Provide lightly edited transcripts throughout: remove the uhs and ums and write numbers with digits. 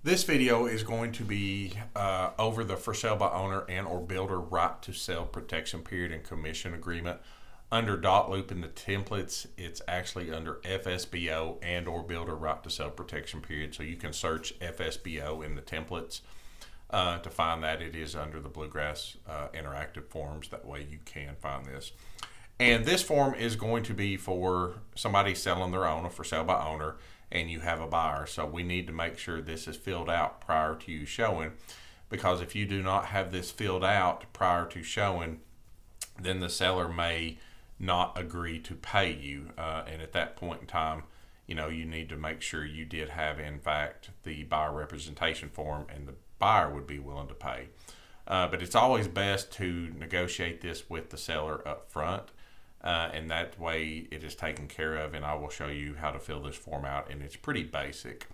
This video is going to be over the for sale by owner and or builder right to sell protection period and commission agreement. Under dot loop in the templates, it's actually under FSBO and or builder right to sell protection period. So you can search FSBO in the templates to find that. It is under the Bluegrass interactive forms. That way you can find this. And this form is going to be for somebody selling their own, a for sale by owner, and you have a buyer. So we need to make sure this is filled out prior to you showing, because if you do not have this filled out prior to showing, then the seller may not agree to pay you. And at that point in time, you need to make sure you did have, in fact, the buyer representation form and the buyer would be willing to pay. But it's always best to negotiate this with the seller up front. And that way it is taken care of, and I will show you how to fill this form out, and it's pretty basic.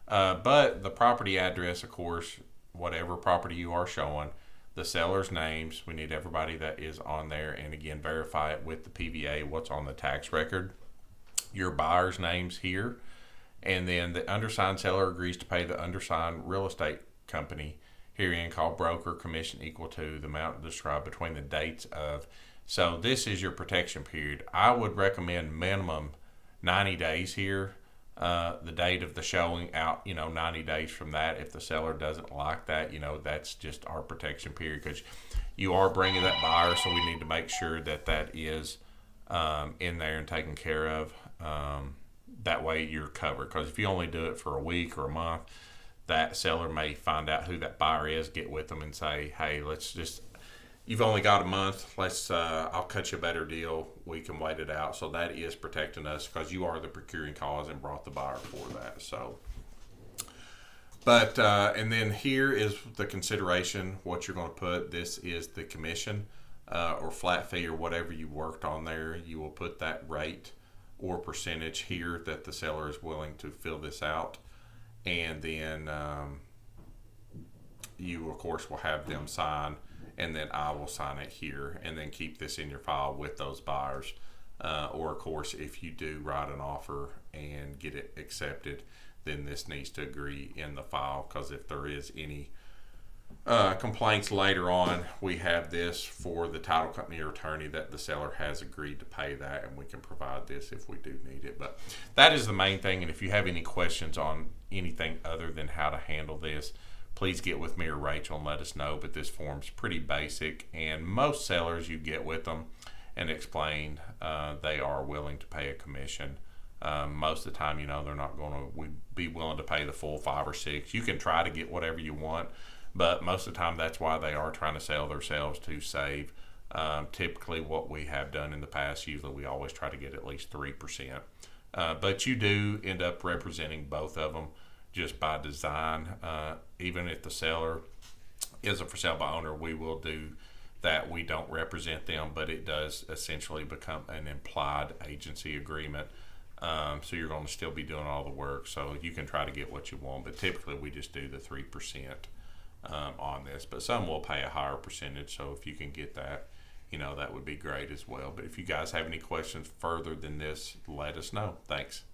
But the property address, of course, whatever property you are showing, the seller's names, we need everybody that is on there, and again, verify it with the PVA, what's on the tax record, your buyer's names here, and then the undersigned seller agrees to pay the undersigned real estate company herein called broker commission equal to the amount described between the dates of. So this is your protection period. I would recommend minimum 90 days here. The date of the showing out, 90 days from that. If the seller doesn't like that, that's just our protection period, because you are bringing that buyer, so we need to make sure that that is in there and taken care of. That way you're covered, because if you only do it for a week or a month, that seller may find out who that buyer is, get with them and say, hey, you've only got a month. I'll cut you a better deal. We can wait it out. So that is protecting us, because you are the procuring cause and brought the buyer for that. So, and then here is the consideration, what you're going to put. This is the commission or flat fee or whatever you worked on there. You will put that rate or percentage here that the seller is willing to fill this out. And then you, of course, will have them sign, and then I will sign it here, and then keep this in your file with those buyers. Or, of course, if you do write an offer and get it accepted, then this needs to agree in the file, because if there is any complaints later on, we have this for the title company or attorney that the seller has agreed to pay that, and we can provide this if we do need it. But that is the main thing, and if you have any questions on anything other than how to handle this, please get with me or Rachel and let us know. But this form's pretty basic, and most sellers, you get with them and explain they are willing to pay a commission. Most of the time, they're not going to be willing to pay the full 5 or 6. You can try to get whatever you want, but most of the time that's why they are trying to sell themselves, to save. Typically what we have done in the past, usually we always try to get at least 3%. But you do end up representing both of them just by design. Even if the seller is a for sale by owner, we will do that. We don't represent them, but it does essentially become an implied agency agreement. So you're going to still be doing all the work. So you can try to get what you want, but typically we just do the 3% on this. But some will pay a higher percentage. So if you can get that, that would be great as well. But if you guys have any questions further than this, let us know. Thanks.